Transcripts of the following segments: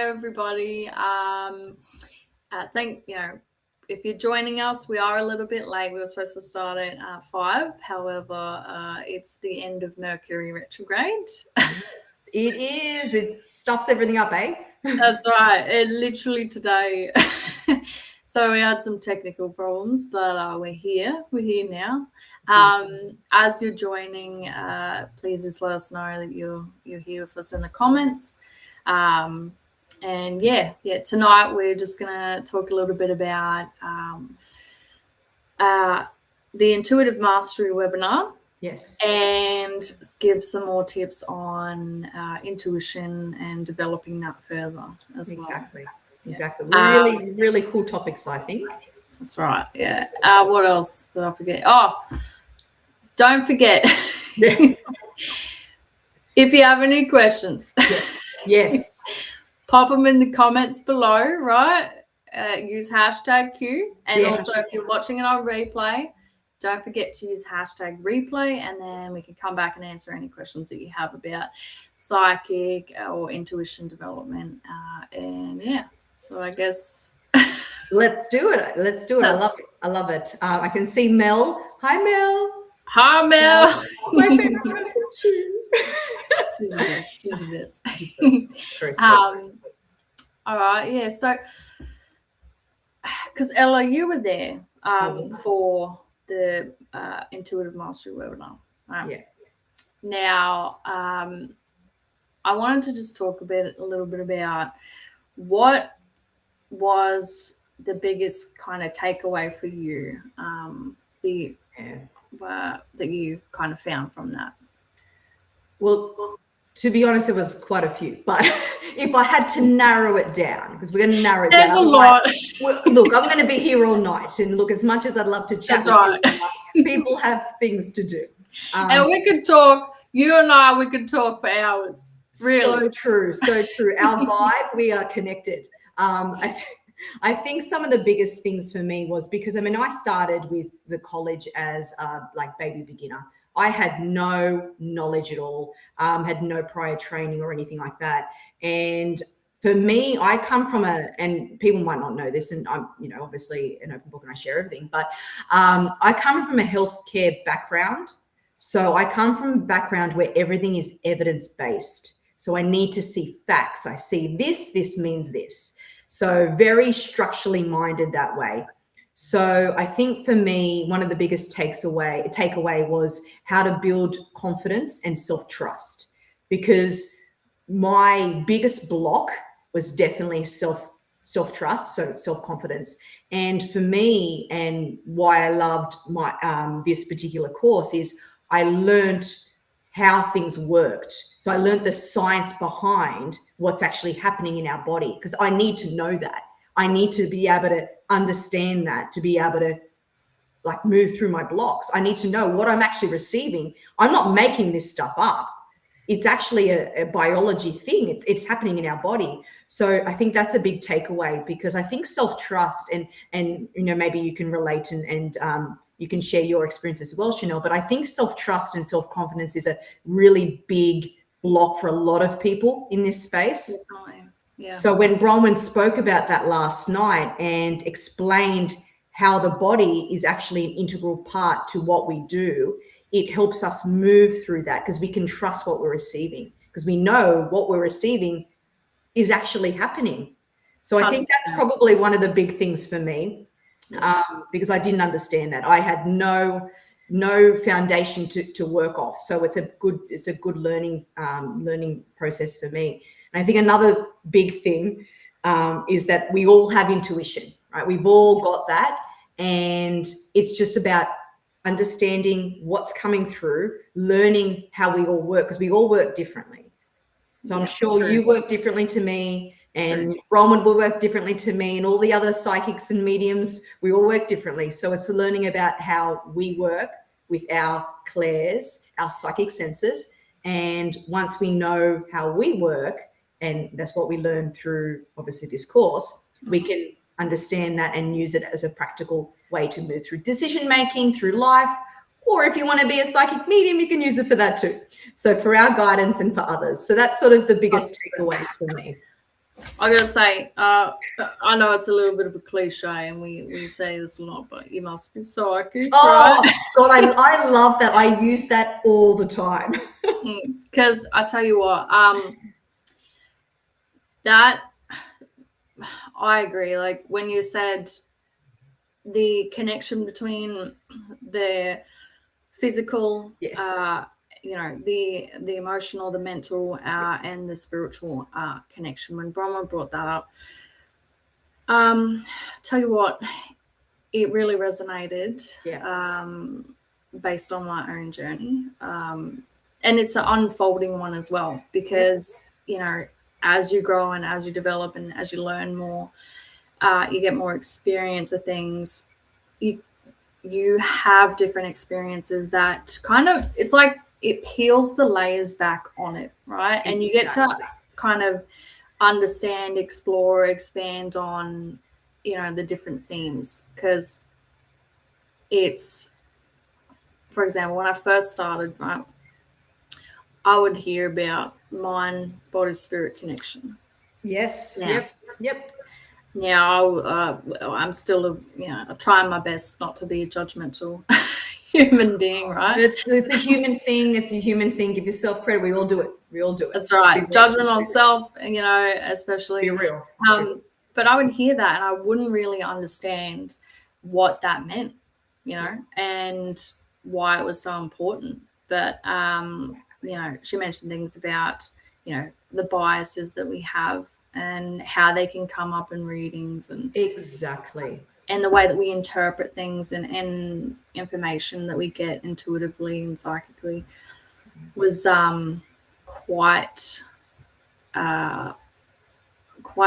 everybody. If you're joining us, we are a little bit late. We were supposed to start at 5. However, it's the end of Mercury retrograde. It is. It stuffs everything up, eh? That's right. It literally today. So we had some technical problems, but we're here. We're here now. As you're joining, please just let us know that you're here with us in the comments. And tonight we're just gonna talk a little bit about the Intuitive Mastery webinar. Yes. And give some more tips on intuition and developing that further as well. Exactly. Really, really cool topics, I think. That's right. Yeah. What else did I forget? Oh, don't forget. Yeah. If you have any questions, yes. Pop them in the comments below, right? Use hashtag Q. And also, if you're watching it on replay, don't forget to use hashtag replay, and then we can come back and answer any questions that you have about psychic or intuition development. So I guess let's do it. I love it. I can see Mel. Hi, Mel. Hi, Mel. My favorite person too. She's the best. All right, yeah. So, because Ella, you were there for the Intuitive Mastery webinar. Yeah. Now, I wanted to just talk a little bit about what was the biggest kind of takeaway for you, that you kind of found from that. Well, to be honest, there was quite a few, but if I had to narrow it down, because we're going to narrow it down. There's a lot. Look, I'm going to be here all night, and look, as much as I'd love to chat with you, people have things to do. And we could talk, you and I, we could talk for hours. Really. So true. Our vibe, we are connected. I think some of the biggest things for me was because, I started with the college as like baby beginner. I had no knowledge at all, had no prior training or anything like that. And for me, I come from and people might not know this, and I'm, obviously an open book and I share everything, but I come from a healthcare background. So I come from a background where everything is evidence-based. So I need to see facts. I see this means this. So very structurally minded that way. So I think for me, one of the biggest takeaway was how to build confidence and self-trust, because my biggest block was definitely self-trust, so self-confidence. And for me, and why I loved my this particular course, is I learned how things worked. So I learned the science behind what's actually happening in our body, because I need to know that. I need to be able to understand that, to be able to like move through my blocks. I need to know what I'm actually receiving. I'm not making this stuff up. It's actually a biology thing. It's happening in our body. So I think that's a big takeaway, because I think self-trust and maybe you can relate and you can share your experience as well, Chanel, but I think self-trust and self-confidence is a really big block for a lot of people in this space. Yeah. So when Bronwyn spoke about that last night and explained how the body is actually an integral part to what we do, it helps us move through that, because we can trust what we're receiving, because we know what we're receiving is actually happening. So I think that's probably one of the big things for me, because I didn't understand that. I had no foundation to work off. So it's a good learning process for me. And I think another big thing is that we all have intuition, right? We've all got that. And it's just about understanding what's coming through, learning how we all work, because we all work differently. So I'm sure you work differently to me, and Bronwyn will work differently to me, and all the other psychics and mediums, we all work differently. So it's learning about how we work with our clairs, our psychic senses. And once we know how we work, and that's what we learn through, obviously, this course, we can understand that and use it as a practical way to move through decision-making, through life, or if you want to be a psychic medium, you can use it for that too. So for our guidance and for others. So that's sort of the biggest takeaways for me. I gotta say, I know it's a little bit of a cliche, and we say this a lot, but you must be psychic, Oh, right? God, I love that. I use that all the time. Because I tell you what, that I agree. Like when you said the connection between the physical, Yes. the emotional, the mental, and the spiritual connection. When Brahma brought that up, tell you what, it really resonated. Yeah. Based on my own journey, and it's an unfolding one as well, because as you grow and as you develop and as you learn more, you get more experience with things. You have different experiences that kind of, it's like it peels the layers back on it, right? And you get to kind of understand, explore, expand on the different themes, because it's, for example, when I first started, right, I would hear about mind, body, spirit connection. Yes. Now, Yep. Now, I'm still, trying my best not to be a judgmental human being, right? It's a human thing. It's a human thing. Give yourself credit. We all do it. That's right. Judgment on self, especially. Be real. But I would hear that and I wouldn't really understand what that meant, and why it was so important. But, she mentioned things about, the biases that we have and how they can come up in readings, and exactly, and the way that we interpret things and information that we get intuitively and psychically was quite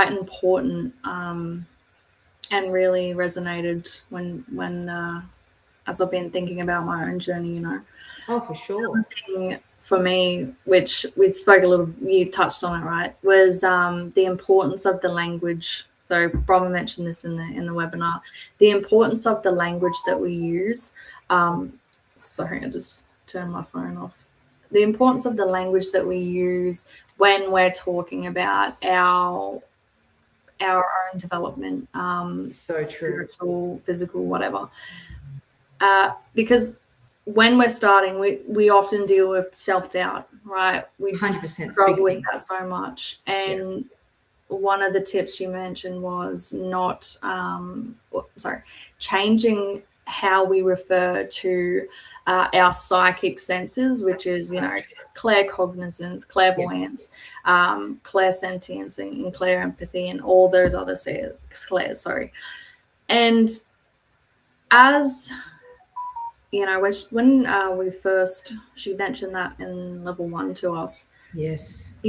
important, and really resonated when as I've been thinking about my own journey. Oh, for sure. One thing for me, which we spoke a little, you touched on it, right, was the importance of the language. So Brahma mentioned this in the webinar, the importance of the language that we use. Sorry, I just turned my phone off. The importance of the language that we use when we're talking about our own development, so true, spiritual, physical, whatever. Because when we're starting, we often deal with self-doubt, right? We 100% struggle with that so much. And one of the tips you mentioned was changing how we refer to our psychic senses, which is, claircognizance, clairvoyance, clairsentience, and clairempathy, and all those other clairs, And as when we first, she mentioned that in level 1 to us. Yes.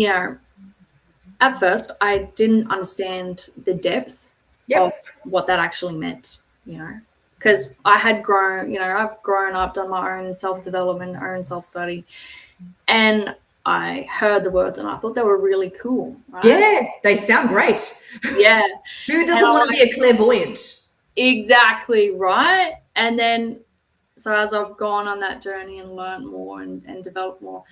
At first I didn't understand the depth of what that actually meant, because I had grown, I've grown up, done my own self-development, own self-study, and I heard the words and I thought they were really cool, right? Yeah, they sound great. Yeah. Who doesn't want to be a clairvoyant? Exactly, right? And then, so as I've gone on that journey and learned more and developed more,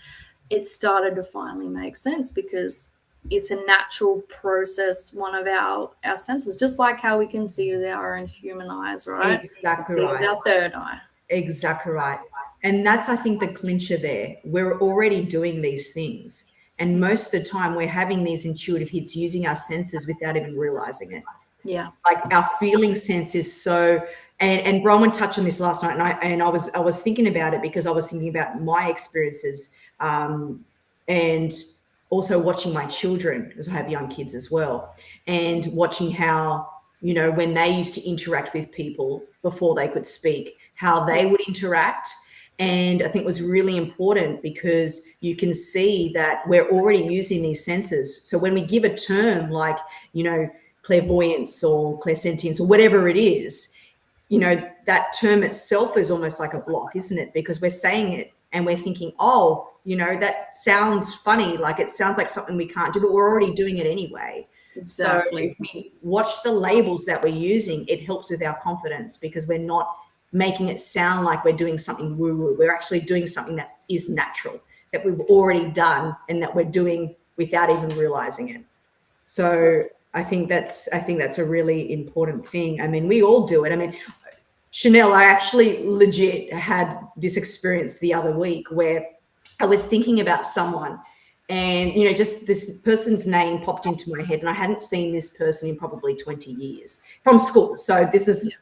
it started to finally make sense, because it's a natural process, one of our senses, just like how we can see with our own human eyes, right? Exactly right. With our third eye. Exactly right. And that's, I think, the clincher there. We're already doing these things. And most of the time we're having these intuitive hits using our senses without even realizing it. Yeah. Like our feeling sense is so, and Bronwyn touched on this last night, and I was thinking about it because I was thinking about my experiences, and also watching my children, because I have young kids as well, and watching how, when they used to interact with people before they could speak, how they would interact. And I think it was really important because you can see that we're already using these senses. So when we give a term like, clairvoyance or clairsentience or whatever it is, that term itself is almost like a block, isn't it? Because we're saying it and we're thinking, oh, that sounds funny. Like it sounds like something we can't do, but we're already doing it anyway. Exactly. So if we watch the labels that we're using, it helps with our confidence, because we're not making it sound like we're doing something woo-woo. We're actually doing something that is natural, that we've already done and that we're doing without even realizing it. So I think that's a really important thing. I mean, we all do it. I mean, Chanel, I actually legit had this experience the other week where I was thinking about someone, and just this person's name popped into my head, and I hadn't seen this person in probably 20 years from school. So this is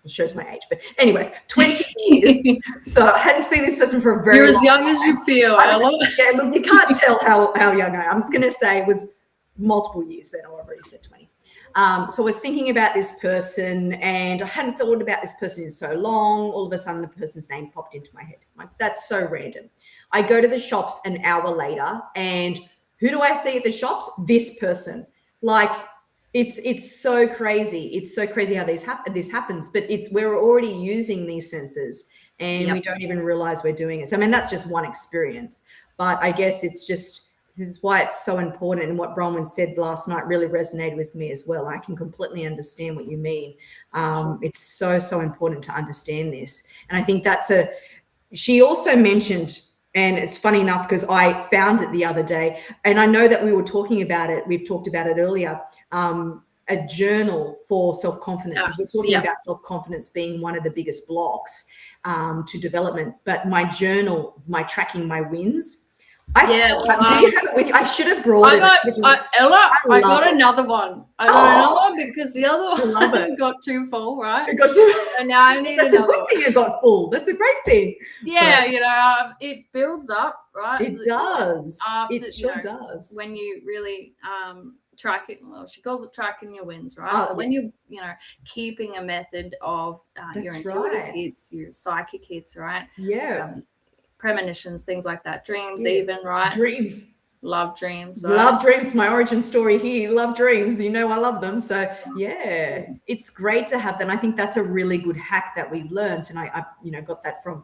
shows my age, but anyways, 20 years. So I hadn't seen this person for a very long time. You're as young as you feel, Ella. Yeah, look, you can't tell how young I am. I'm just going to say it was multiple years then. I already said 20. So I was thinking about this person, and I hadn't thought about this person in so long. All of a sudden, the person's name popped into my head. I'm like, that's so random. I go to the shops an hour later, and who do I see at the shops? This person. Like, it's so crazy. It's so crazy how this happens, but we're already using these senses, and we don't even realize we're doing it. So I mean, that's just one experience, but I guess this is why it's so important. And what Bronwyn said last night really resonated with me as well. I can completely understand what you mean. It's so important to understand this. And I think she also mentioned, and it's funny enough because I found it the other day, and I know that we were talking about it. We've talked about it earlier. A journal for self-confidence. We're talking about self-confidence being one of the biggest blocks to development. But my journal, tracking my wins, do you have it with you? I should have brought it. Ella, I got another one. I got another one because the other one got too full, right? It got too. And now I need That's another a good thing. It got full. That's a great thing. Yeah, it builds up, right? It does. After, it sure does. When you really track it, well, she calls it tracking your wins, right? When you keeping a method of your intuitive hits, your psychic hits, right? Yeah. Premonitions, things like that, dreams, even, right? Dreams. Love dreams, right? Love dreams. My origin story here. Love dreams. I love them. So it's great to have them. I think that's a really good hack that we learned, and I got that from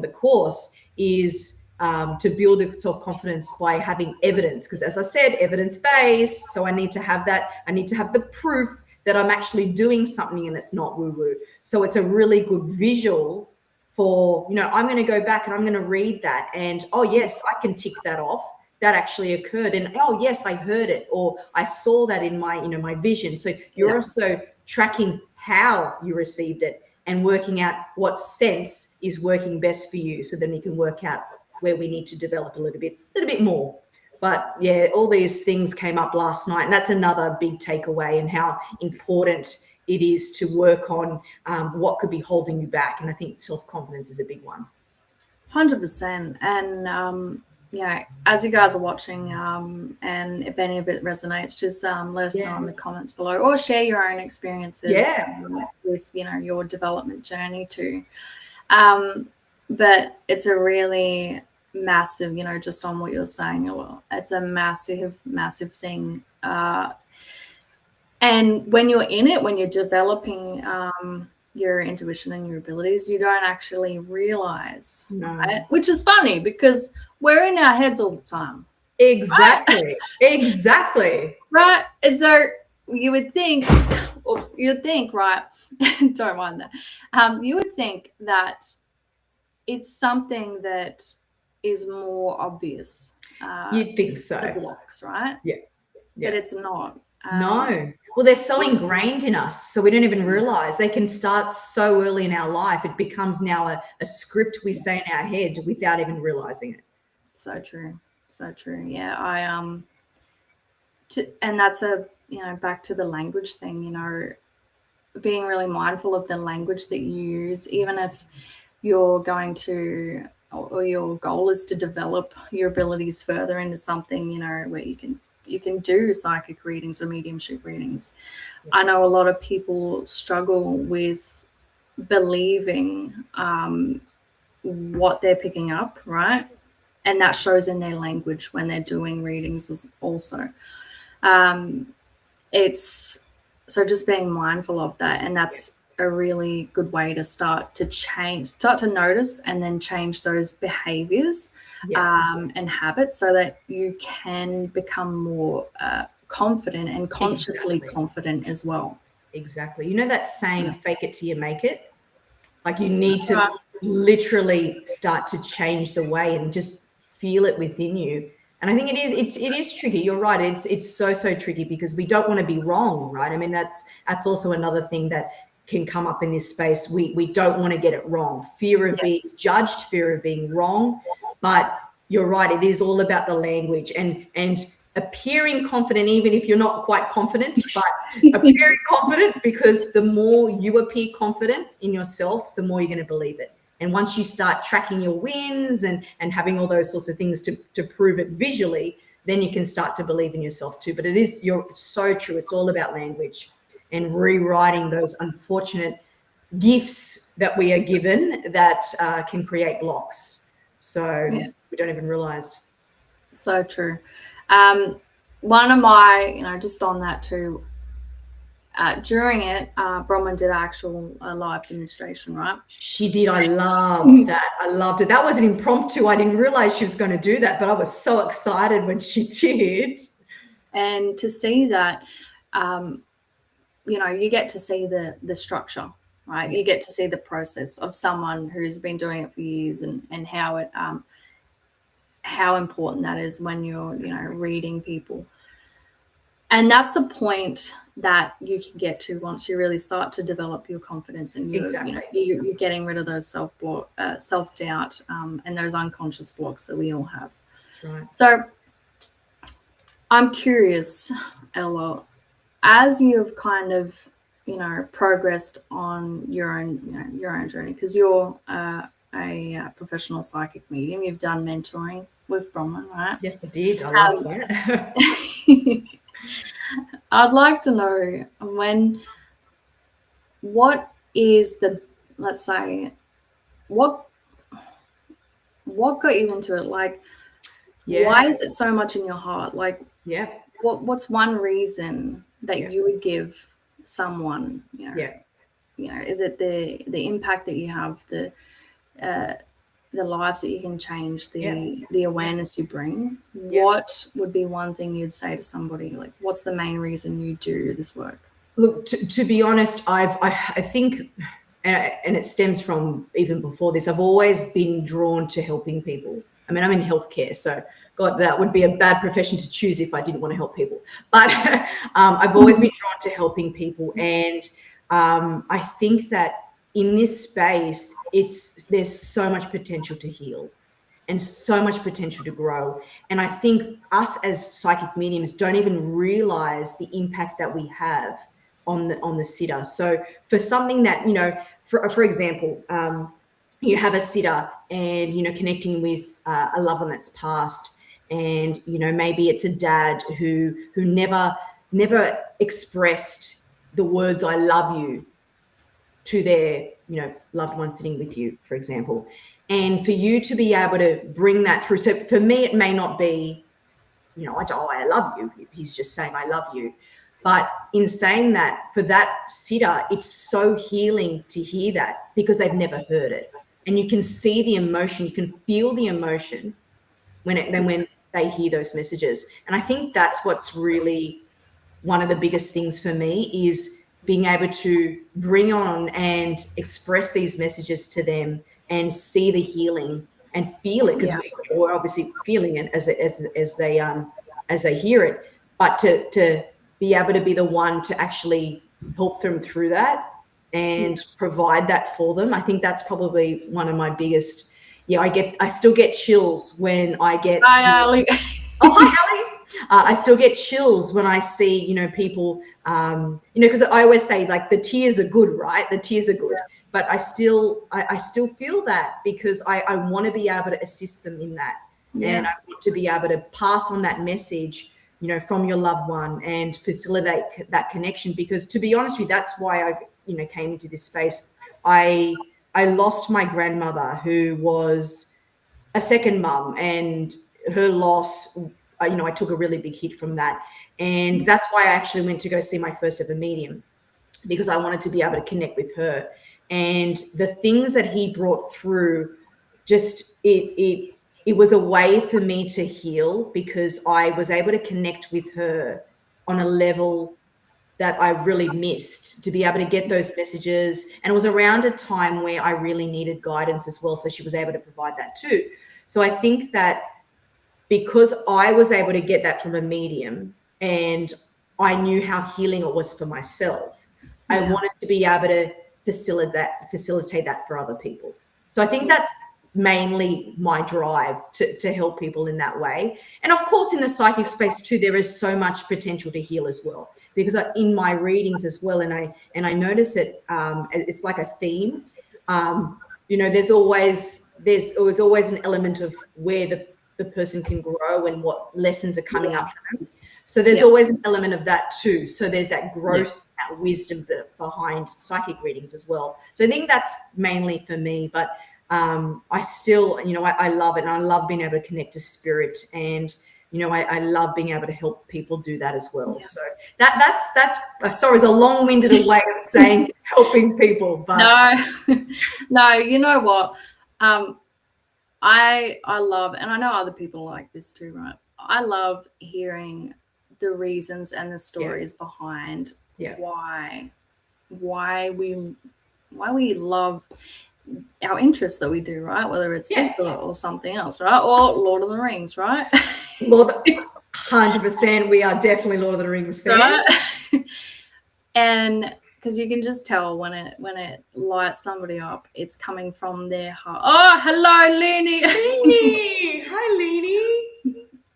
the course, is to build a self-confidence by having evidence, because as I said, evidence-based. So I need to have that. I need to have the proof that I'm actually doing something and it's not woo-woo. So it's a really good visual for, I'm going to go back and I'm going to read that, and oh yes, I can tick that off. That actually occurred, and oh yes, I heard it, or I saw that in my my vision. So you're also tracking how you received it and working out what sense is working best for you, so then you can work out where we need to develop a little bit more. But yeah, all these things came up last night, and that's another big takeaway, and how important it is to work on what could be holding you back. And I think self-confidence is a big one. 100%. And as you guys are watching, and if any of it resonates, just let us know in the comments below, or share your own experiences with your development journey too. But it's a really massive, just on what you're saying, it's a massive thing. And when you're in it, when you're developing your intuition and your abilities, you don't actually realize, right? Which is funny because we're in our heads all the time. Exactly. Right? Exactly. Right. And so you would think, right? Don't mind that. You would think that it's something that is more obvious. You'd think so. The blocks, right? Yeah. But it's not. No. Well, they're so ingrained in us, so we don't even realize. They can start so early in our life. It becomes now a script we say in our head without even realizing it. So true. So true. Yeah. And that's back to the language thing, being really mindful of the language that you use, even if you're going to, or your goal is to develop your abilities further into something, where you can do psychic readings or mediumship readings. I know a lot of people struggle with believing what they're picking up, right? And that shows in their language when they're doing readings also. It's so just being mindful of that, and that's a really good way to start to notice and then change those behaviors and habits, so that you can become more confident and consciously confident as well. Exactly. That saying, fake it till you make it? Like, you need to literally start to change the way and just feel it within you. And And I think it is tricky. You're right. It's so tricky because we don't want to be wrong, right? I mean, that's also another thing that can come up in this space. We don't want to get it wrong. Fear of being judged, fear of being wrong. But you're right. It is all about the language and appearing confident, even if you're not quite confident, but appearing confident, because the more you appear confident in yourself, the more you're going to believe it. And once you start tracking your wins and having all those sorts of things to prove it visually, then you can start to believe in yourself too. But it's so true. It's all about language and rewriting those unfortunate gifts that we are given that can create blocks. So we don't even realize. So true. One of my, just on that too, during it, Bronwyn did actual live demonstration, right? She did. I loved that. I loved it. That was an impromptu. I didn't realize she was going to do that, but I was so excited when she did. And to see that, you get to see the structure, right? You get to see the process of someone who's been doing it for years and how it how important that is when you're reading people. And that's the point that you can get to once you really start to develop your confidence and you're getting rid of those self-doubt and those unconscious blocks that we all have. That's right. So I'm curious, Ella, as you've kind of progressed on your own journey, because you're a professional psychic medium, you've done mentoring with Bronwyn, right? Yes, I did. I love that. I'd like to know what is let's say, what got you into it? Like, why is it so much in your heart? Like, what's one reason that you would give someone, is it the impact that you have, the lives that you can change, the awareness you bring? What would be one thing you'd say to somebody? Like, what's the main reason you do this work? Look, to be honest, I think, and it stems from even before this, I've always been drawn to helping people. I mean, I'm in healthcare, so God, that would be a bad profession to choose if I didn't want to help people. But I've always been drawn to helping people, and I think that in this space, there's so much potential to heal and so much potential to grow. And I think us as psychic mediums don't even realize the impact that we have on the sitter. So for something that, for example, you have a sitter and, connecting with a loved one that's passed, and, maybe it's a dad who never expressed the words, "I love you," to their, loved one sitting with you, for example. And for you to be able to bring that through. So for me, it may not be, I love you. He's just saying, "I love you." But in saying that, for that sitter, it's so healing to hear that, because they've never heard it. And you can see the emotion, you can feel the emotion when they hear those messages. And I think that's what's really one of the biggest things for me, is being able to bring on and express these messages to them and see the healing and feel it, because we're obviously feeling it as they hear it. But to be able to be the one to actually help them through that and provide that for them, I think that's probably one of my biggest. I still get chills when I get. Hi, Ali. Oh, hi, Ali. I still get chills when I see, people, because I always say, like, the tears are good, right? The tears are good, but I still feel that, because I want to be able to assist them in that, and I want to be able to pass on that message, from your loved one, and facilitate that connection. Because, to be honest with you, that's why I, came into this space. I lost my grandmother, who was a second mum, and her loss, I took a really big hit from that. And that's why I actually went to go see my first ever medium, because I wanted to be able to connect with her. And the things that he brought through, just it was a way for me to heal, because I was able to connect with her on a level that I really missed, to be able to get those messages. And it was around a time where I really needed guidance as well. So she was able to provide that too. So I think that because I was able to get that from a medium and I knew how healing it was for myself, I wanted to be able to facilitate that for other people. So I think that's mainly my drive to help people in that way. And of course, in the psychic space too, there is so much potential to heal as well, because in my readings as well, and I notice it, it's like a theme. There's always an element of where the person can grow and what lessons are coming up for them. So there's always an element of that too. So there's that growth, that wisdom behind psychic readings as well. So I think that's mainly for me, but I still, I love it, and I love being able to connect to spirit, and I love being able to help people do that as well. So that's sorry, it's a long-winded way of saying helping people, but no, you know what, I love, and I know other people like this too, right? I love hearing the reasons and the stories behind why we love our interests that we do, right? Whether it's this or something else, right? Or Lord of the Rings, right? 100%. We are definitely Lord of the Rings fans. Right? And because you can just tell when it lights somebody up, it's coming from their heart. Oh, hello, Leanie. Hi, Leanie.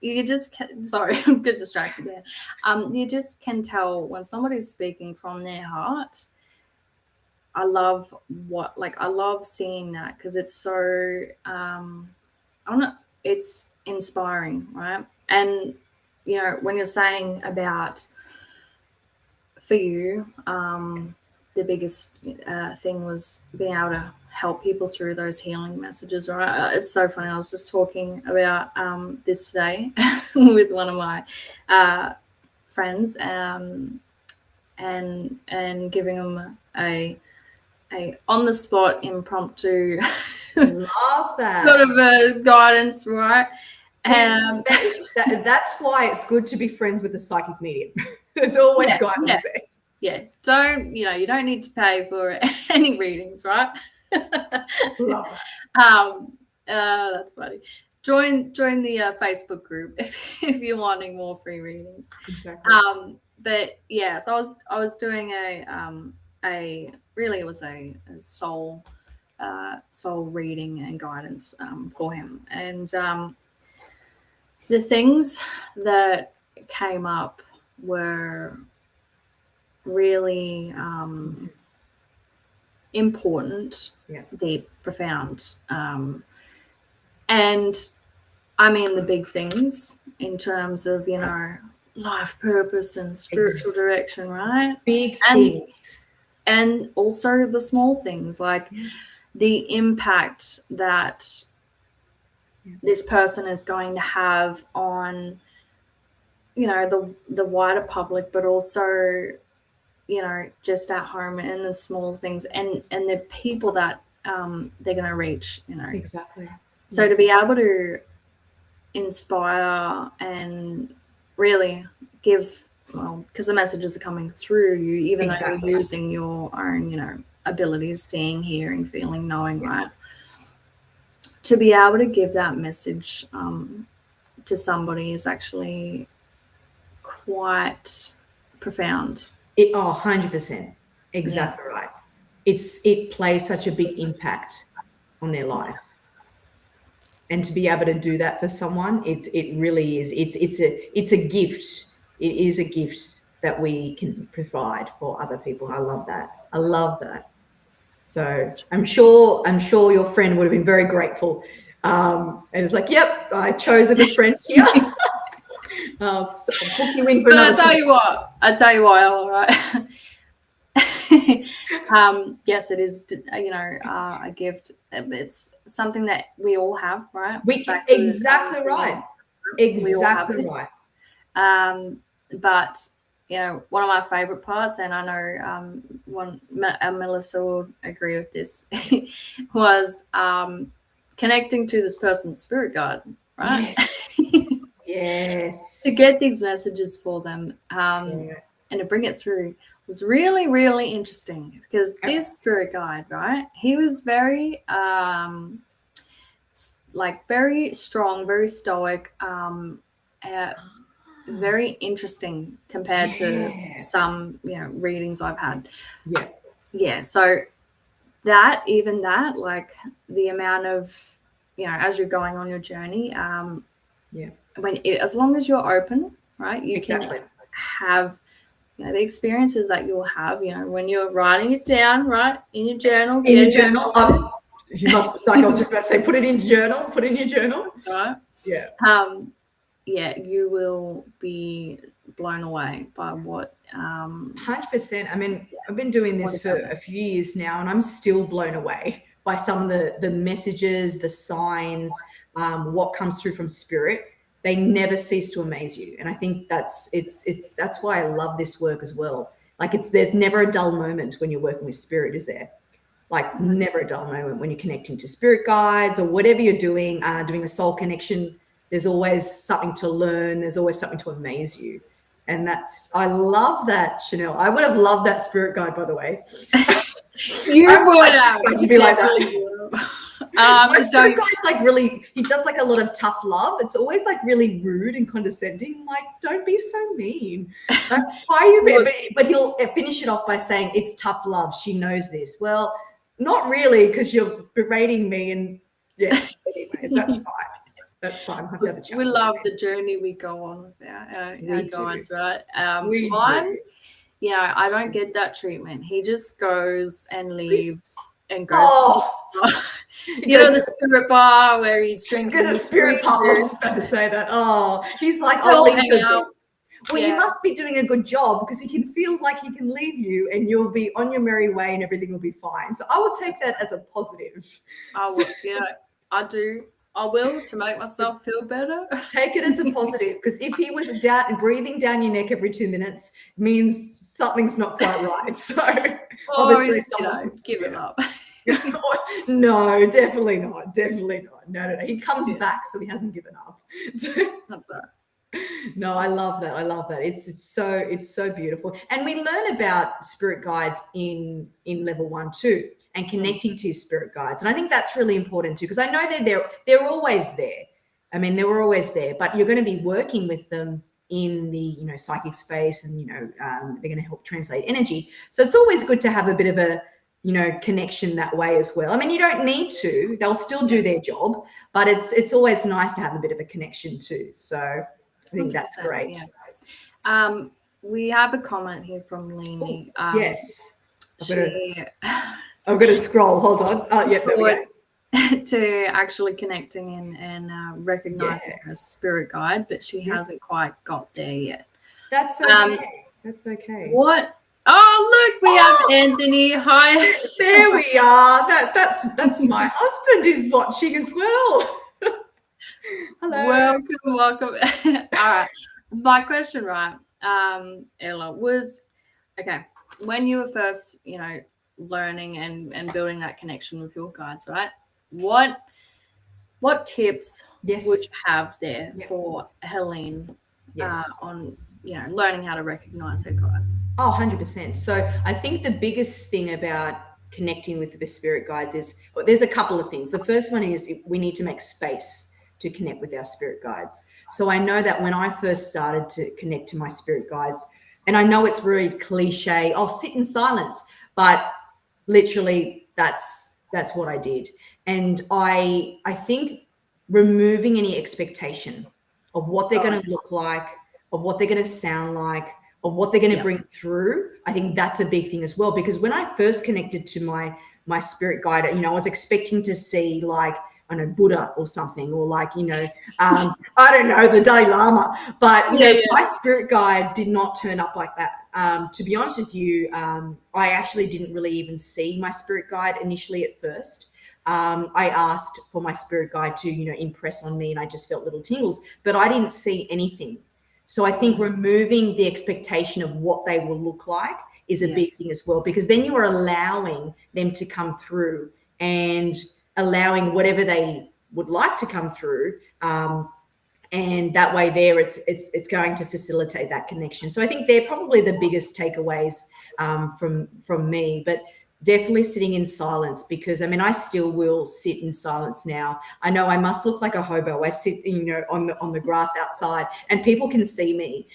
You just sorry, I'm a bit distracted there. You just can tell when somebody's speaking from their heart. I love seeing that, because it's so it's inspiring, right? And when you're saying about, for you, the biggest thing was being able to help people through those healing messages, right? It's so funny. I was just talking about this today with one of my friends, and giving them a on the spot impromptu love that sort of a guidance, right? That's why it's good to be friends with a psychic medium. There's always guidance there. Yeah, you don't need to pay for any readings, right? Love that. That's funny. Join the Facebook group if you're wanting more free readings. Exactly. But yeah, so I was doing a soul reading and guidance for him, and the things that came up were really important, deep, profound, and I mean the big things in terms of life purpose and spiritual direction, right? Big things. And also the small things, like the impact that this person is going to have on, the wider public, but also, just at home, and the small things, and the people that they're going to reach, Exactly. So to be able to inspire and really give, because the messages are coming through you, even though you're using your own, abilities, seeing, hearing, feeling, knowing, right? To be able to give that message to somebody is actually quite profound. 100%. Exactly right. It plays such a big impact on their life. And to be able to do that for someone, it really is. It's a gift. It is a gift that we can provide for other people. I love that. So I'm sure your friend would have been very grateful. And it's like, yep, I chose a good friend here. I'll book you in for another. But I tell you what, all right. Yes, it is, a gift. It's something that we all have, right? Exactly right. Exactly right. But one of my favorite parts, and I know Melissa will agree with this, was connecting to this person's spirit guide, right? Yes. To get these messages for them, and to bring it through was really, really interesting, because this spirit guide, right, he was very like very strong, very stoic, very interesting compared to some, readings I've had. Yeah. So that, like the amount of, as you're going on your journey, as long as you're open, right, you can have, the experiences that you'll have, when you're writing it down, right, in your journal. In your journal. You must, like I was just about to say, put it in your journal. Put it in your journal. That's right. Yeah. You will be blown away by what. 100%. I mean, I've been doing this for a few years now, and I'm still blown away by some of the messages, the signs, what comes through from spirit. They never cease to amaze you, and I think that's why I love this work as well. Like there's never a dull moment when you're working with spirit, is there? Like never a dull moment when you're connecting to spirit guides or whatever you're doing a soul connection. There's always something to learn. There's always something to amaze you. And I love that, Chanel. I would have loved that spirit guide, by the way. You would have. To be like that. My spirit guide's like really, he does like a lot of tough love. It's always like really rude and condescending. Like, don't be so mean. Like, why are you but he'll finish it off by saying, it's tough love. She knows this. Well, not really, because you're berating me. And anyways, that's fine. That's fine. We'll have to have a chat. We love the journey we go on with our guides, right? We do. I don't get that treatment. He just goes and leaves and goes. The spirit bar where he's drinking. There's a spirit pub. I was just about to say that. Oh, he's like, I'll leave you. Well, you must be doing a good job because he can feel like he can leave you and you'll be on your merry way and everything will be fine. So I will take that as a positive. I do. I will, to make myself feel better. Take it as a positive, because if he was breathing down your neck every 2 minutes, means something's not quite right. So obviously, give it up. No, definitely not. Definitely not. No. He comes back, so he hasn't given up. So that's right. No, I love that. It's so beautiful, and we learn about spirit guides in level 1 too. And connecting to spirit guides. And I think that's really important too, because I know they're always there. I mean, they were always there, but you're going to be working with them in the, psychic space and, they're going to help translate energy. So it's always good to have a bit of a, connection that way as well. I mean, you don't need to, they'll still do their job, but it's always nice to have a bit of a connection too. So I think that's great. Yeah. We have a comment here from Leanie. Yes. I'm going to scroll. Hold on. There we go. To actually connecting and recognizing her spirit guide, but she hasn't quite got there yet. That's okay. That's okay. What? Oh, look, we have Anthony. Hi. There we are. That's my husband is watching as well. Hello. Welcome. All right. My question, right, Ella, was, okay, when you were first, learning and building that connection with your guides, right? What tips would you have there for Helene on learning how to recognize her guides? 100%. So I think the biggest thing about connecting with the spirit guides is, there's a couple of things. The first one is we need to make space to connect with our spirit guides. So I know that when I first started to connect to my spirit guides, and I know it's very cliche, I'll sit in silence, but literally that's what I did. And I think removing any expectation of what they're going to look like, of what they're going to sound like, of what they're going to bring through, I think that's a big thing as well. Because when I first connected to my spirit guide, I was expecting to see like, I don't know, Buddha or something, or like, I don't know, the Dalai Lama. But my spirit guide did not turn up like that. To be honest with you, I actually didn't really even see my spirit guide initially at first. I asked for my spirit guide to, impress on me, and I just felt little tingles, but I didn't see anything. So I think removing the expectation of what they will look like is a big thing as well, because then you are allowing them to come through and allowing whatever they would like to come through. And that way there, it's going to facilitate that connection. So I think they're probably the biggest takeaways from me. But definitely sitting in silence, because I mean, I still will sit in silence now. I know I must look like a hobo. I sit, on the grass outside, and people can see me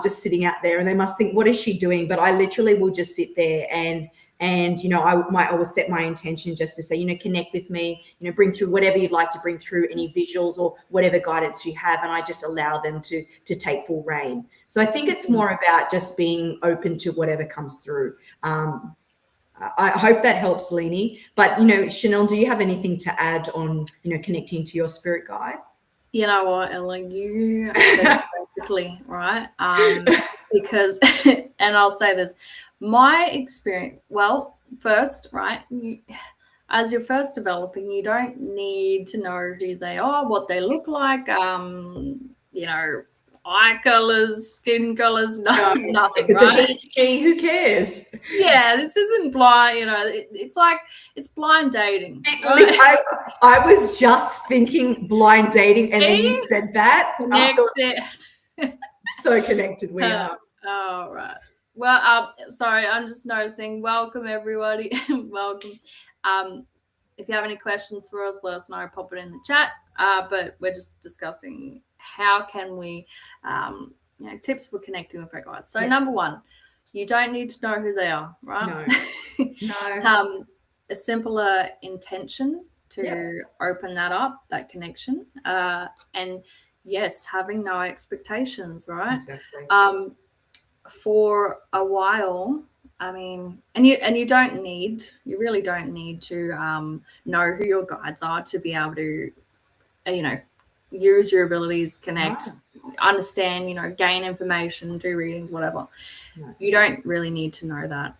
just sitting out there, and they must think, what is she doing? But I literally will just sit there, and I might always set my intention just to say, connect with me, bring through whatever you'd like to bring through, any visuals or whatever guidance you have, and I just allow them to take full reign. So I think it's more about just being open to whatever comes through. I hope that helps, Leanie. But, Chanel, do you have anything to add on, connecting to your spirit guide? You know what, Ella, you said it perfectly, right? Because, and I'll say this, my experience, well, first, right, as you're first developing, you don't need to know who they are, what they look like, eye colors, skin colors, nothing, it's right? It's a HG, who cares? Yeah, this isn't blind, it's like, it's blind dating. Right? I was just thinking blind dating, and then you said that. So connected we are. Oh, right. Well, sorry, I'm just noticing. Welcome, everybody. Welcome. If you have any questions for us, let us know. Pop it in the chat. But we're just discussing how can we, tips for connecting with our guides. So number one, you don't need to know who they are, right? No. A simpler intention to open that up, that connection. And yes, having no expectations, right? Exactly. For a while, I mean, and you really don't need to know who your guides are to be able to, use your abilities, connect, understand, gain information, do readings, whatever. No. You don't really need to know that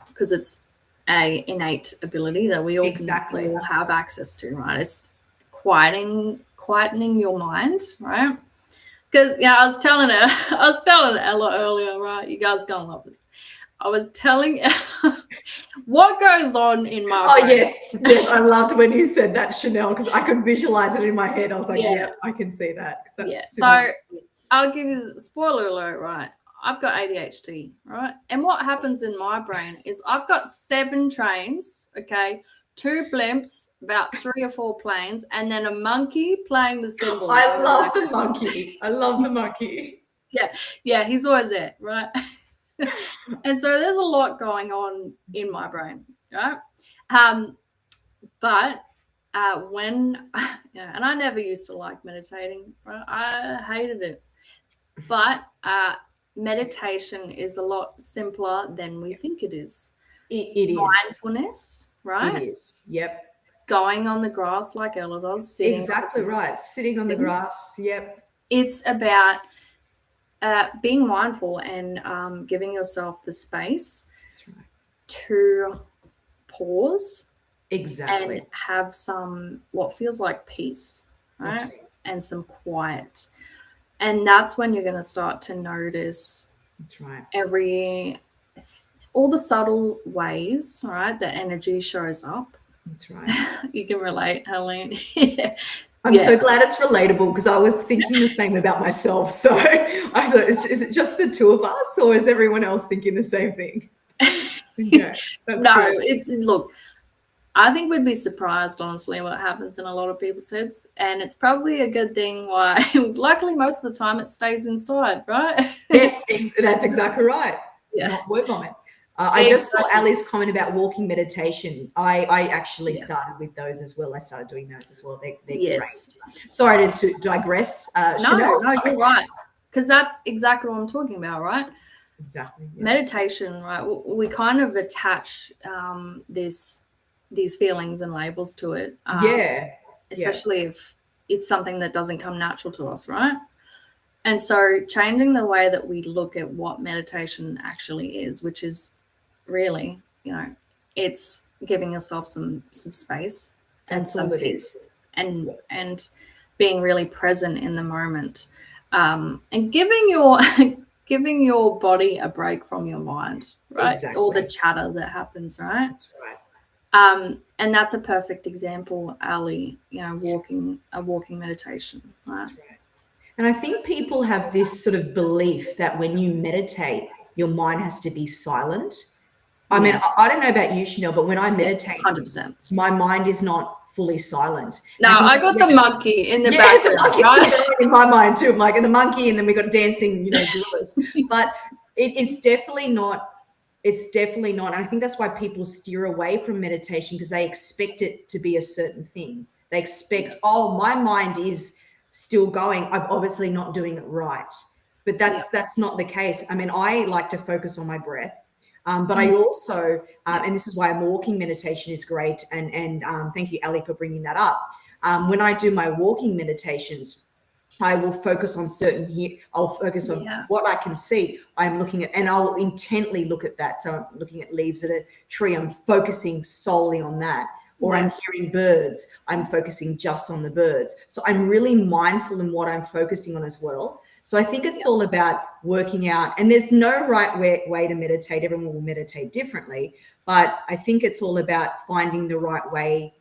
because it's a innate ability that we all all have access to, right? It's quietening your mind, right? Because I was telling Ella earlier, right? You guys are gonna love this. I was telling Ella what goes on in my brain. Yes, I loved when you said that, Chanel, because I could visualize it in my head. I was like, yeah I can see that. So I'll give you a spoiler alert, right? I've got ADHD, right? And what happens in my brain is I've got 7 trains, okay, 2 blimps, about 3 or 4 planes, and then a monkey playing the cymbals. I love the monkey. Yeah, he's always there, right? And so there's a lot going on in my brain, right? But when, and I never used to like meditating, right? I hated it. But meditation is a lot simpler than we think it is. It is. Mindfulness, right? It is. Yep. Going on the grass like Ella does. Sitting exactly right. Sitting on the grass. Yep. It's about being mindful and giving yourself the space to pause. Exactly. And have some what feels like peace, right? And some quiet. And that's when you're going to start to notice all the subtle ways, right? The energy shows up. That's right. You can relate, Helene. I'm so glad it's relatable, because I was thinking the same about myself. So I thought, is it just the 2 of us, or is everyone else thinking the same thing? Look, I think we'd be surprised, honestly, what happens in a lot of people's heads. And it's probably a good thing why, luckily, most of the time it stays inside, right? Yes, that's exactly right. Yeah. Not word vomit. I just saw Ali's comment about walking meditation. I actually started with those as well. I started doing those as well. They're great. Sorry to digress. No, you're right. Because that's exactly what I'm talking about, right? Exactly. Yeah. Meditation, right? We kind of attach these feelings and labels to it. Especially if it's something that doesn't come natural to us, right? And so changing the way that we look at what meditation actually is, which is really, it's giving yourself some space and some peace and being really present in the moment, and giving your body a break from your mind, right? Exactly. All the chatter that happens, right? That's right. And that's a perfect example, Ali, walking meditation, right? That's right. And I think people have this sort of belief that when you meditate, your mind has to be silent. I mean, I don't know about you, Chanel, but when I meditate, 100%. my mind is not fully silent. No, I got the monkey in the background. The monkey's still going in my mind too. I'm like, and the monkey, and then we got dancing, gorillas. But it's definitely not. It's definitely not. And I think that's why people steer away from meditation, because they expect it to be a certain thing. They expect, oh, my mind is still going. I'm obviously not doing it right. But that's not the case. I mean, I like to focus on my breath. But I also, and this is why walking meditation is great. And thank you, Ali, for bringing that up. When I do my walking meditations, I will focus on I'll focus on what I can see. I'm looking at, and I'll intently look at that. So I'm looking at leaves at a tree. I'm focusing solely on that. Or I'm hearing birds. I'm focusing just on the birds. So I'm really mindful in what I'm focusing on as well. So I think it's all about working out, and there's no right way to meditate. Everyone will meditate differently, but I think it's all about finding the right way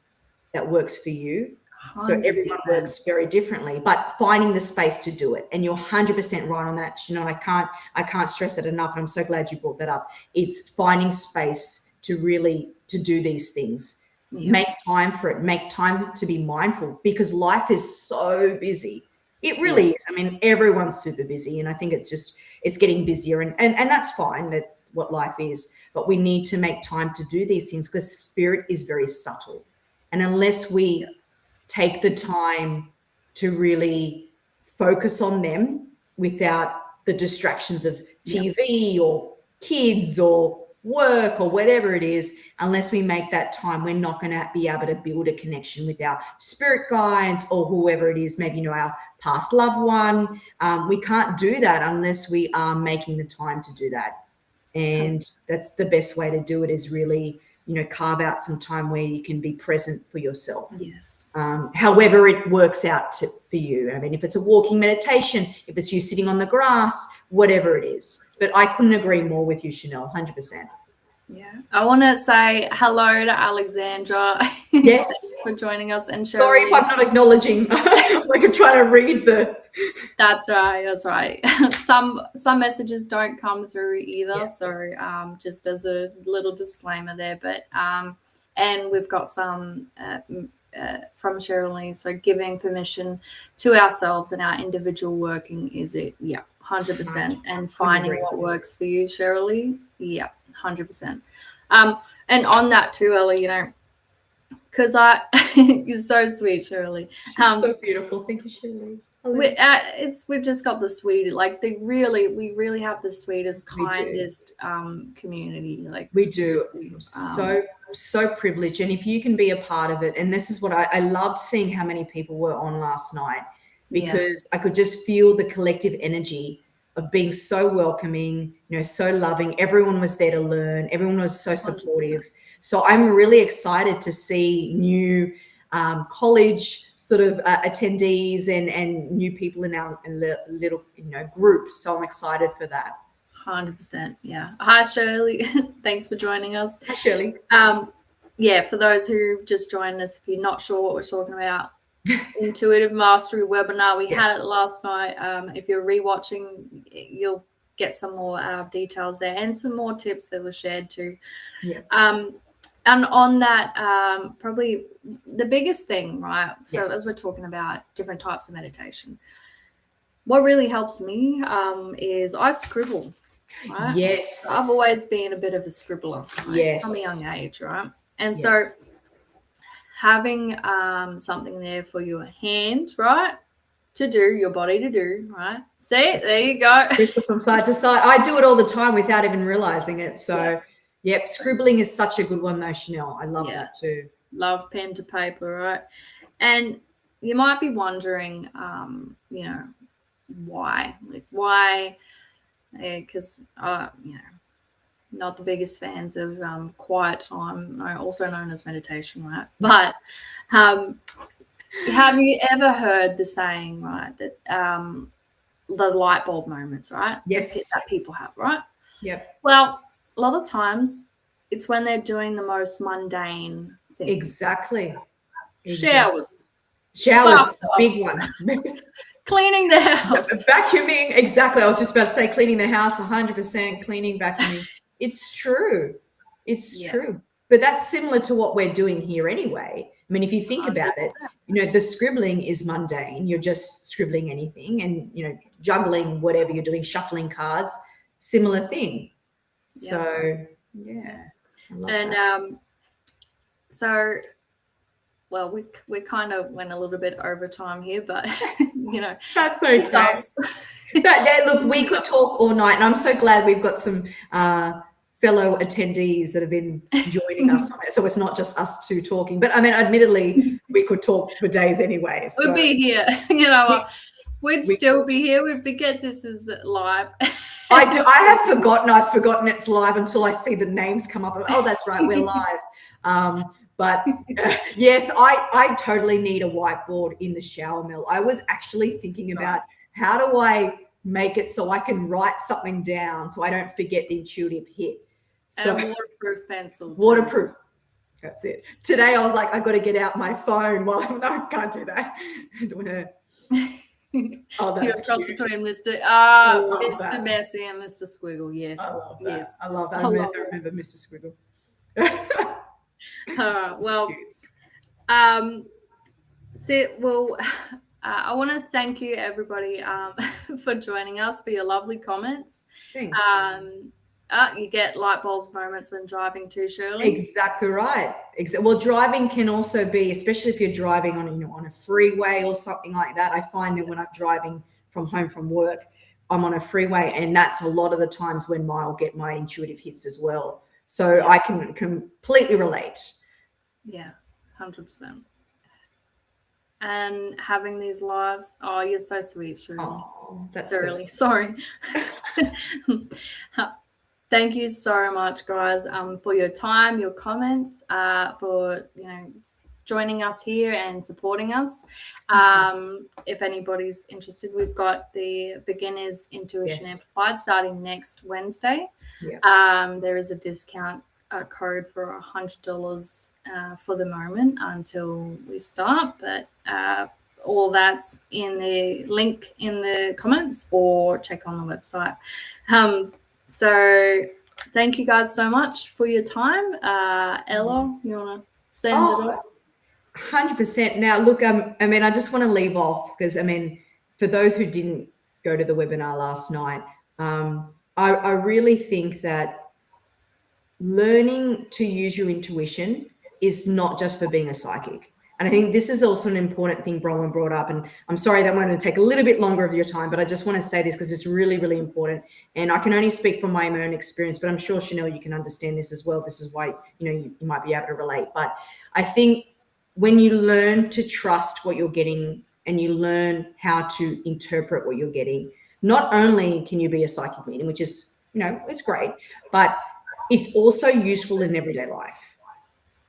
that works for you. 100%. So everyone works very differently, but finding the space to do it. And you're 100% right on that, Chanel. I can't stress it enough. I'm so glad you brought that up. It's finding space to do these things. Yeah. Make time for it. Make time to be mindful, because life is so busy. It really is. I mean, everyone's super busy, and I think it's getting busier, and that's fine. That's what life is. But we need to make time to do these things, because spirit is very subtle. And unless we take the time to really focus on them without the distractions of TV or kids or work or whatever it is, unless we make that time, we're not going to be able to build a connection with our spirit guides or whoever it is, maybe our past loved one. We can't do that unless we are making the time to do that. And that's the best way to do it, is really, carve out some time where you can be present for yourself. Yes. However it works out for you. I mean, if it's a walking meditation, if it's you sitting on the grass, whatever it is. But I couldn't agree more with you, Chanel, 100%. Yeah. I want to say hello to Alexandra. Yes. Thanks for joining us. And sorry if I'm not acknowledging. Like I'm trying to read the. That's right. Some messages don't come through either. Yeah. So just as a little disclaimer there, but and we've got some from Shirley. So giving permission to ourselves and our individual working is it. Yeah. 100%. And finding what works for you, Shirley. Yeah. 100%. And on that too, Ellie, because you're so sweet, Shirley. She's so beautiful. Thank you, Shirley. We've just got the sweet, like we really have the sweetest, kindest community. Like we do. So privileged. And if you can be a part of it, and this is what I loved seeing how many people were on last night, because I could just feel the collective energy of being so welcoming, so loving. Everyone was there to learn. Everyone was so supportive. 100%. So I'm really excited to see new college sort of attendees and new people in our little groups. So I'm excited for that. 100%. Yeah. Hi, Shirley. Thanks for joining us. Hi, Shirley. For those who just joined us, if you're not sure what we're talking about, Intuitive Mastery webinar. We had it last night. If you're rewatching, you'll get some more details there and some more tips that were shared too. Yeah. And on that, probably the biggest thing, right? So as we're talking about different types of meditation, what really helps me is I scribble. Right? Yes. So I've always been a bit of a scribbler, right? From a young age, right? And so having something there for your hand, right, to do, your body to do, right? See, there you go. Crystal from side to side. I do it all the time without even realizing it. So, scribbling is such a good one though, Chanel. I love that too. Love pen to paper, right? And you might be wondering, why? Like, why? Because, not the biggest fans of quiet time, also known as meditation, right? But have you ever heard the saying, right, that the light bulb moments, right? Yes. That people have, right? Yep. Well, a lot of times it's when they're doing the most mundane things. Exactly. Showers, big one. Cleaning the house. Vacuuming, exactly. I was just about to say cleaning the house, 100%, cleaning, vacuuming. It's true. It's true. But that's similar to what we're doing here anyway. I mean, if you think 100%. About it, the scribbling is mundane. You're just scribbling anything, and, juggling whatever you're doing, shuffling cards, similar thing. Yeah. So, yeah. I love that. So, well, we kind of went a little bit over time here, but, That's okay. Look, we could talk all night, and I'm so glad we've got some fellow attendees that have been joining us on it. So it's not just us two talking, but I mean, admittedly, we could talk for days anyway. So. We'd be here, we'd still be here. We'd forget this is live. I have forgotten. I've forgotten it's live until I see the names come up. Oh, that's right, we're live. But yes, I totally need a whiteboard in the shower mill. I was actually thinking about how do I make it so I can write something down so I don't forget the intuitive hit. So, and a waterproof pencil. Waterproof. That's it. Today I was like, I've got to get out my phone. Well, no, I can't do that. I don't want to. Oh, that's You're a cross between Mr. Messy and Mr. Squiggle. Yes. I love that. Yes. I love that. I remember Mr. Squiggle. Well, I want to thank you, everybody, for joining us, for your lovely comments. Thanks. You get light bulbs moments when driving too, Shirley. Exactly right. Well, driving can also be, especially if you're driving on a freeway or something like that. I find that when I'm driving from home from work, I'm on a freeway, and that's a lot of the times when I'll get my intuitive hits as well. So I can completely relate. Yeah, 100%. And having these lives, oh, you're so sweet, Shirley. Oh, that's so really sorry. Thank you so much, guys, for your time, your comments, for joining us here and supporting us. If anybody's interested, we've got the Beginners Intuition Amplified starting next Wednesday. Yeah. There is a discount code for $100 for the moment until we start, but all that's in the link in the comments, or check on the website. So thank you guys so much for your time. Ella, you want to send it off? 100%. Now, look, I just want to leave off because, for those who didn't go to the webinar last night, I really think that learning to use your intuition is not just for being a psychic. And I think this is also an important thing Bronwyn brought up. And I'm sorry that I'm going to take a little bit longer of your time, but I just want to say this because it's really, really important. And I can only speak from my own experience, but I'm sure, Chanel, you can understand this as well. This is why, you might be able to relate. But I think when you learn to trust what you're getting and you learn how to interpret what you're getting, not only can you be a psychic medium, which is, it's great, but it's also useful in everyday life.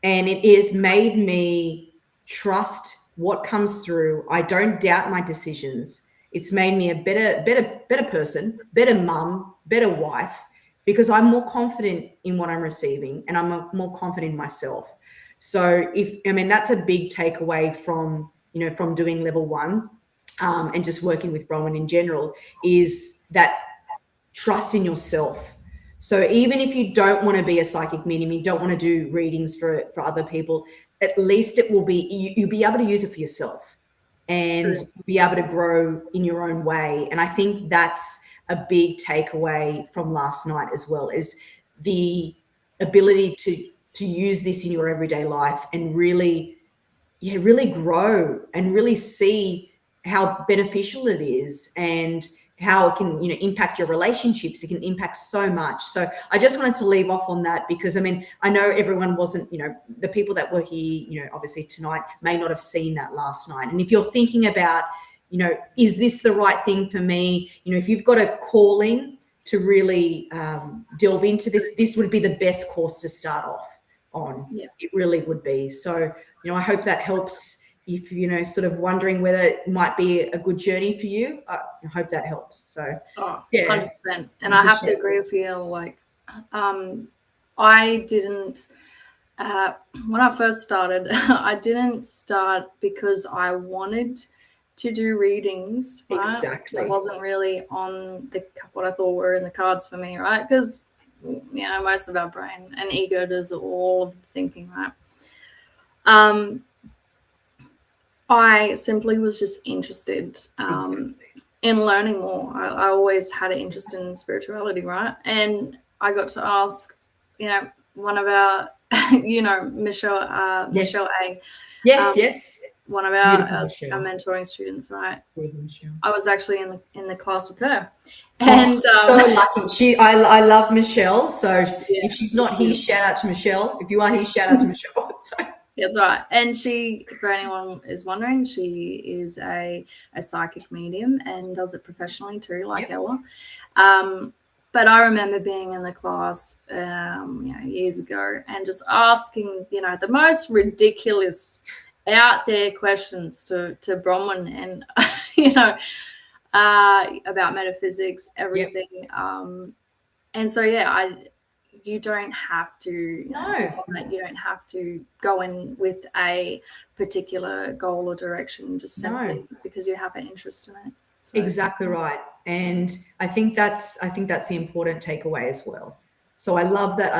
And it has made me trust what comes through. I don't doubt my decisions. It's made me a better person, better mum, better wife, because I'm more confident in what I'm receiving and I'm more confident in myself. So that's a big takeaway from doing level 1 and just working with Bronwyn in general, is that trust in yourself. So even if you don't want to be a psychic medium, you don't want to do readings for other people, at least it will be, you'll be able to use it for yourself and be able to grow in your own way. And I think that's a big takeaway from last night as well, is the ability to use this in your everyday life and really grow and really see how beneficial it is and how it can, impact your relationships. It can impact so much. So I just wanted to leave off on that because, I know everyone wasn't, the people that were here, obviously tonight may not have seen that last night. And if you're thinking about, is this the right thing for me? If you've got a calling to really delve into this, this would be the best course to start off on. Yeah. It really would be. So, I hope that helps. If sort of wondering whether it might be a good journey for you, I hope that helps. So, 100%. And I have to agree with you. Like, I didn't, when I first started, I didn't start because I wanted to do readings. Right? Exactly. It wasn't really on what I thought were in the cards for me, right? Because most of our brain, and ego does all of the thinking, right? I simply was just interested in learning more. I always had an interest in spirituality, right? And I got to ask, one of our, Michelle, Michelle A. Yes. One of our mentoring students, right? I was actually in the class with her, and so lucky. I love Michelle. So if she's not here, shout out to Michelle. If you are here, shout out to Michelle. So. That's right. And she, for anyone is wondering, she is a psychic medium and does it professionally too, like Ella. But I remember being in the class, years ago, and just asking, the most ridiculous, out there questions to Bronwyn, and about metaphysics, everything. And so you don't have to, just on that, you don't have to go in with a particular goal or direction, just simply because you have an interest in it. So. Exactly right. And I think that's the important takeaway as well. So I love that.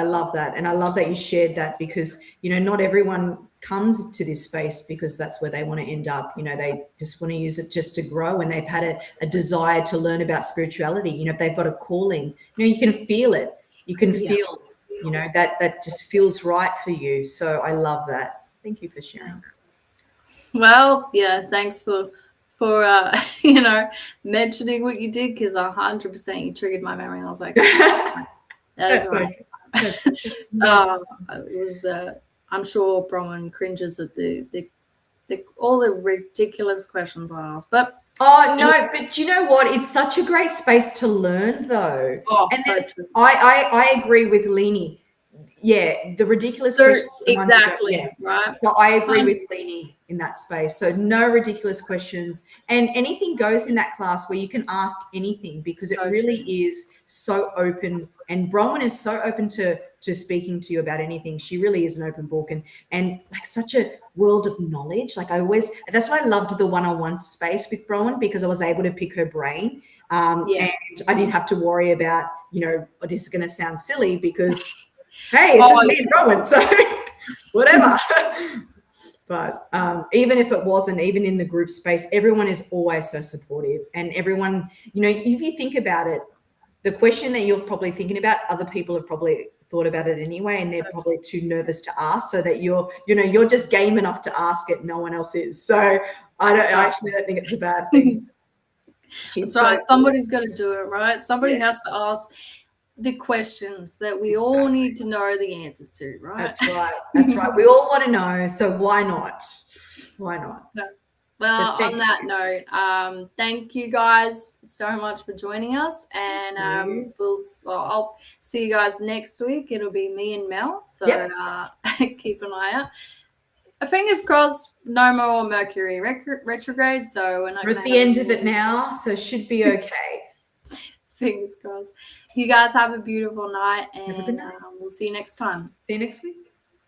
And I love that you shared that, because, not everyone comes to this space because that's where they want to end up. They just want to use it just to grow, and they've had a desire to learn about spirituality. If they've got a calling, you can feel it. You can feel, that just feels right for you. So I love that. Thank you for sharing. Well, thanks for mentioning what you did, because 100% you triggered my memory, and I was like, that is right. It was. I'm sure Bronwyn cringes at the all the ridiculous questions I asked, but. Oh, no, but you know what? It's such a great space to learn, though. Oh, and so true. I agree with Leanie. Yeah, the ridiculous questions. Exactly, right. So I agree with Leanie in that space. So no ridiculous questions, and anything goes in that class where you can ask anything, because it really is so open. And Bronwyn is so open to speaking to you about anything. She really is an open book, and like such a world of knowledge. Like that's why I loved the one-on-one space with Bronwyn, because I was able to pick her brain. And I didn't have to worry about, this is going to sound silly because, hey, it's just me and Bronwyn, so whatever. But even if it wasn't, even in the group space, everyone is always so supportive. And everyone, if you think about it, the question that you're probably thinking about, other people have probably thought about it anyway, and they're probably too nervous to ask, so that you're just game enough to ask it. No one else is. So I actually don't think it's a bad thing. Somebody's got to do it, right? Somebody has to ask the questions that we all need to know the answers to, right? That's right. We all want to know, so why not? Well, on that note, thank you guys so much for joining us, and I'll see you guys next week. It'll be me and Mel, so keep an eye out. Fingers crossed, no more Mercury retrograde, so we're at the end of it now, so should be okay. Fingers crossed. You guys have a beautiful night, and we'll see you next time. See you next week.